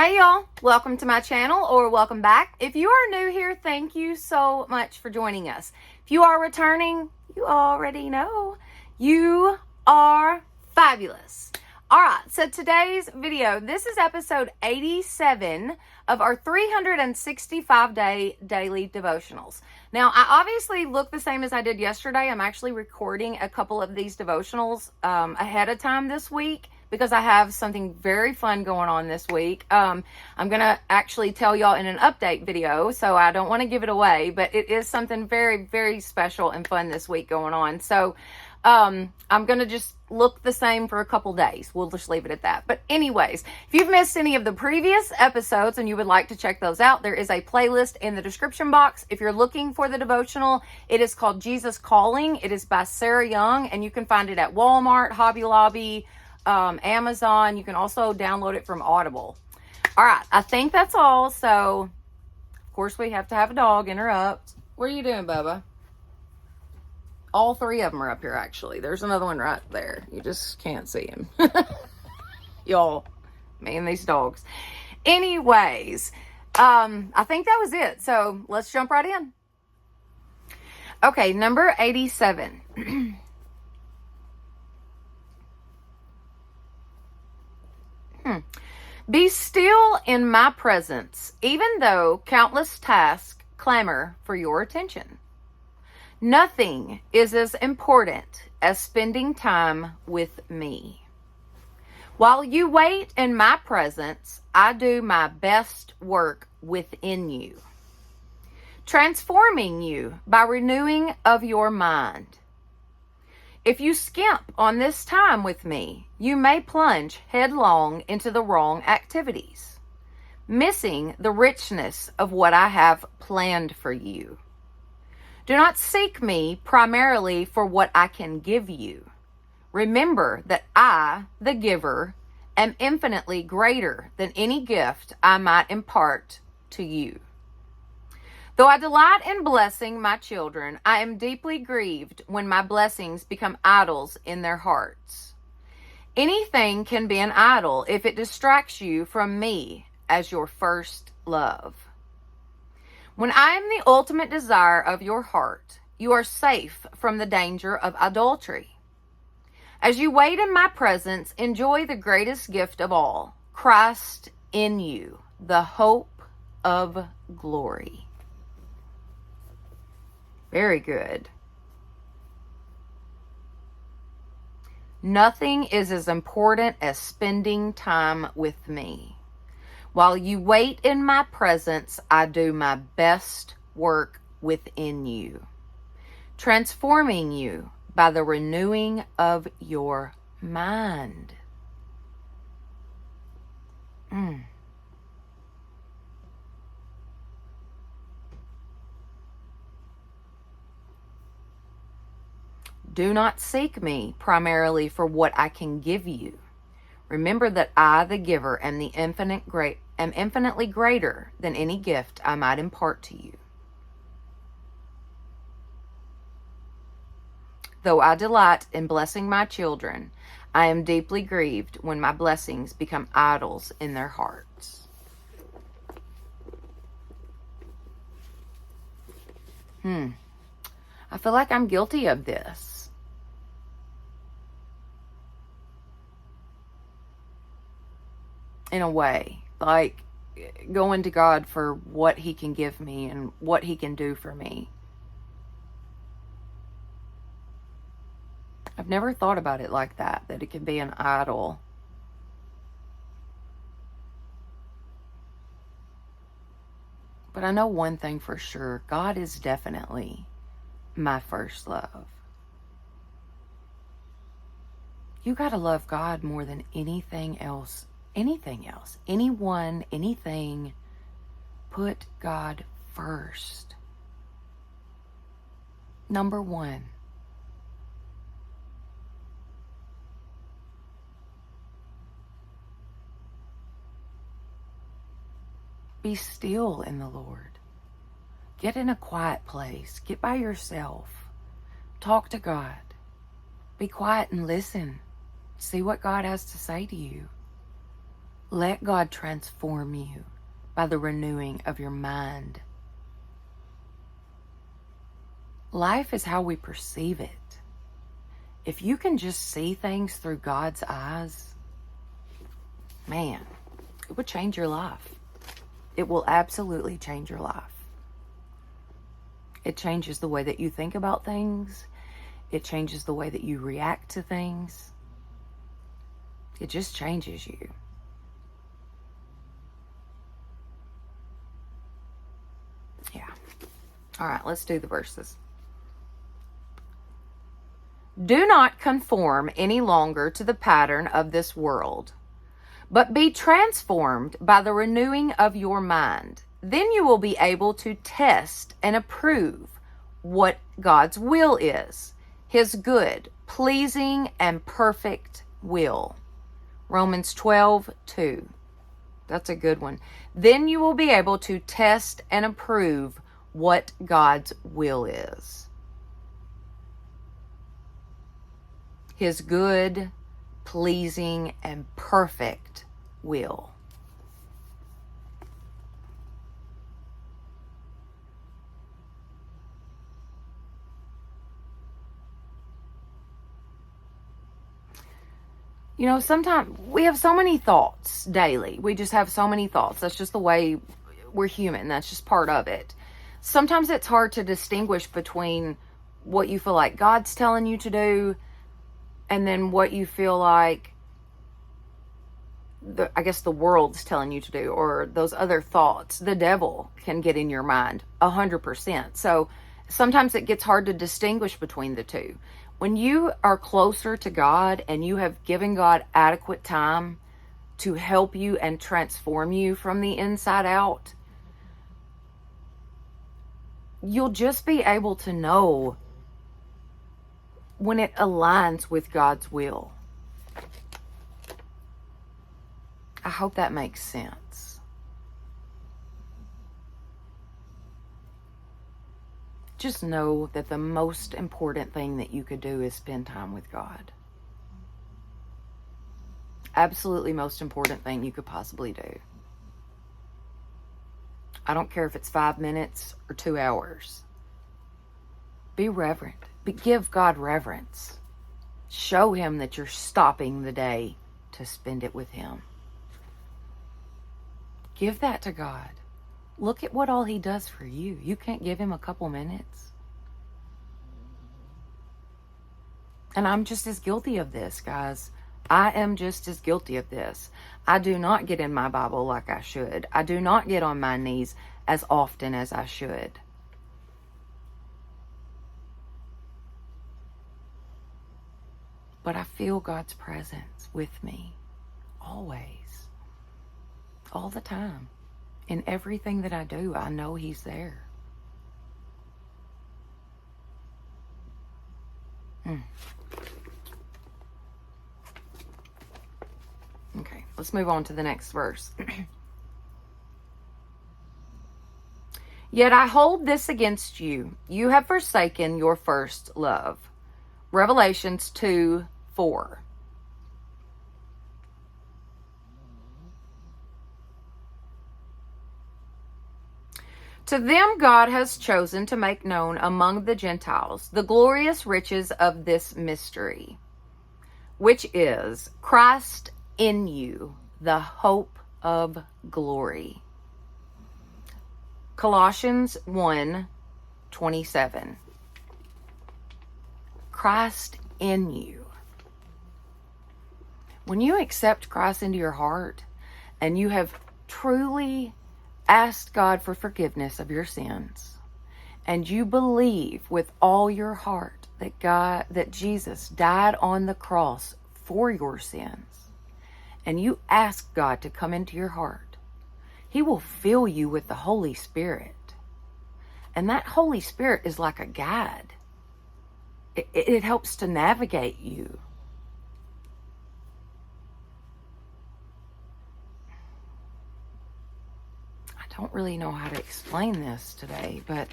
Hey y'all, welcome to my channel or welcome back. If you are new here, thank you so much for joining us. If you are returning, you already know you are fabulous. All right, so today's video, this is episode 87 of our 365-day daily devotionals. Now, I obviously look the same as I did yesterday. I'm actually recording a couple of these devotionals ahead of time this week, because I have something very fun going on this week. I'm going to actually tell y'all in an update video, so I don't want to give it away, but it is something very, very special and fun this week going on. So I'm going to just look the same for a couple days. We'll just leave it at that. But anyways, if you've missed any of the previous episodes and you would like to check those out, there is a playlist in the description box. If you're looking for the devotional, it is called Jesus Calling. It is by Sarah Young, and you can find it at Walmart, Hobby Lobby, Amazon. You can also download it from Audible. All right, I think that's all. So, of course, we have to have a dog interrupt. What are you doing, Bubba? All three of them are up here, actually. There's another one right there. You just can't see him. Y'all, man, these dogs. Anyways, I think that was it. So, let's jump right in. Okay, number 87. Be still in my presence, even though countless tasks clamor for your attention. Nothing is as important as spending time with me. While you wait in my presence, I do my best work within you, transforming you by renewing of your mind. If you skimp on this time with me, you may plunge headlong into the wrong activities, missing the richness of what I have planned for you. Do not seek me primarily for what I can give you. Remember that I, the giver, am infinitely greater than any gift I might impart to you. Though I delight in blessing my children, I am deeply grieved when my blessings become idols in their hearts. Anything can be an idol if it distracts you from me as your first love. When I am the ultimate desire of your heart, you are safe from the danger of idolatry. As you wait in my presence, enjoy the greatest gift of all, Christ in you, the hope of glory. Very good. Nothing is as important as spending time with me. While you wait in my presence, I do my best work within you, transforming you by the renewing of your mind. Do not seek me primarily for what I can give you. Remember that I, the giver, am infinitely greater than any gift I might impart to you. Though I delight in blessing my children, I am deeply grieved when my blessings become idols in their hearts. I feel like I'm guilty of this. In a way, like going to God for what he can give me and what he can do for me. I've never thought about it like that it can be an idol. But I know one thing for sure, God is definitely my first love. You gotta love God more than anything else. Anyone, anything. Put God first. Number one. Be still in the Lord. Get in a quiet place. Get by yourself. Talk to God. Be quiet and listen. See what God has to say to you. Let God transform you by the renewing of your mind. Life is how we perceive it. If you can just see things through God's eyes, man, it would change your life. It will absolutely change your life. It changes the way that you think about things. It changes the way that you react to things. It just changes you. Yeah. All right, let's do the verses. Do not conform any longer to the pattern of this world, but be transformed by the renewing of your mind. Then you will be able to test and approve what God's will is, His good, pleasing, and perfect will. Romans 12:2. That's a good one. Then you will be able to test and approve what God's will is. His good, pleasing, and perfect will. You know, sometimes we have so many thoughts daily. We just have so many thoughts. That's just the way we're human. That's just part of it. Sometimes it's hard to distinguish between what you feel like God's telling you to do and then what you feel like the world's telling you to do, or those other thoughts. The devil can get in your mind 100%. So sometimes it gets hard to distinguish between the two. When you are closer to God and you have given God adequate time to help you and transform you from the inside out, you'll just be able to know when it aligns with God's will. I hope that makes sense. Just know that the most important thing that you could do is spend time with God. Absolutely most important thing you could possibly do. I don't care if it's 5 minutes or 2 hours. Be reverent. Give God reverence. Show Him that you're stopping the day to spend it with Him. Give that to God. Look at what all He does for you. You can't give Him a couple minutes. And I'm just as guilty of this, guys. I am just as guilty of this. I do not get in my Bible like I should. I do not get on my knees as often as I should. But I feel God's presence with me always, all the time. In everything that I do, I know He's there. Okay, let's move on to the next verse. Yet I hold this against you. You have forsaken your first love. Revelations 2:4. To them God has chosen to make known among the Gentiles the glorious riches of this mystery, which is Christ in you, the hope of glory. Colossians 1:27. Christ in you. When you accept Christ into your heart and you have truly asked God for forgiveness of your sins, and you believe with all your heart that Jesus died on the cross for your sins, and you ask God to come into your heart, He will fill you with the Holy Spirit. And that Holy Spirit is like a guide. It helps to navigate you. I don't really know how to explain this today, but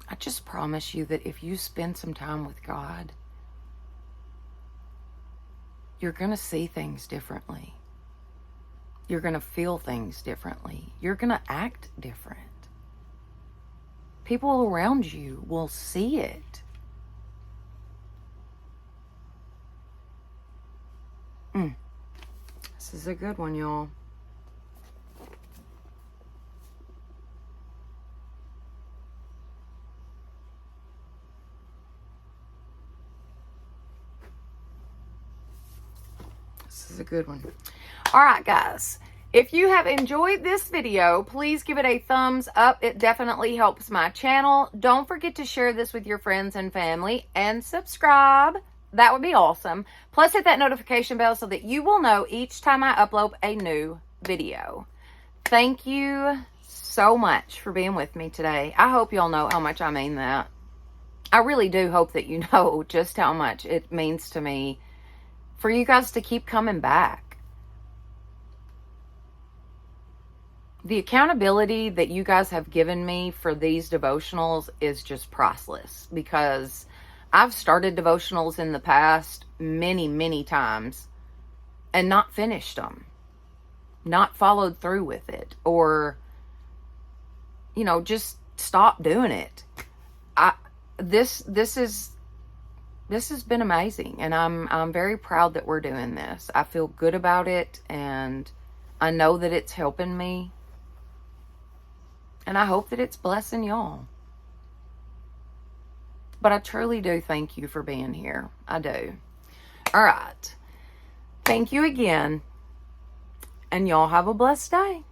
I just promise you that if you spend some time with God, you're going to see things differently. You're going to feel things differently. You're going to act different. People around you will see it. This is a good one, y'all. This is a good one. All right, guys. If you have enjoyed this video, please give it a thumbs up. It definitely helps my channel. Don't forget to share this with your friends and family and subscribe. That would be awesome. Plus, hit that notification bell so that you will know each time I upload a new video. Thank you so much for being with me today. I hope y'all know how much I mean that. I really do hope that you know just how much it means to me for you guys to keep coming back. The accountability that you guys have given me for these devotionals is just priceless, because I've started devotionals in the past many, many times and not finished them, not followed through with it, or, you know, just stopped doing it. This has been amazing, and I'm very proud that we're doing this. I feel good about it, and I know that it's helping me. And I hope that it's blessing y'all. But I truly do thank you for being here. I do. All right. Thank you again. And y'all have a blessed day.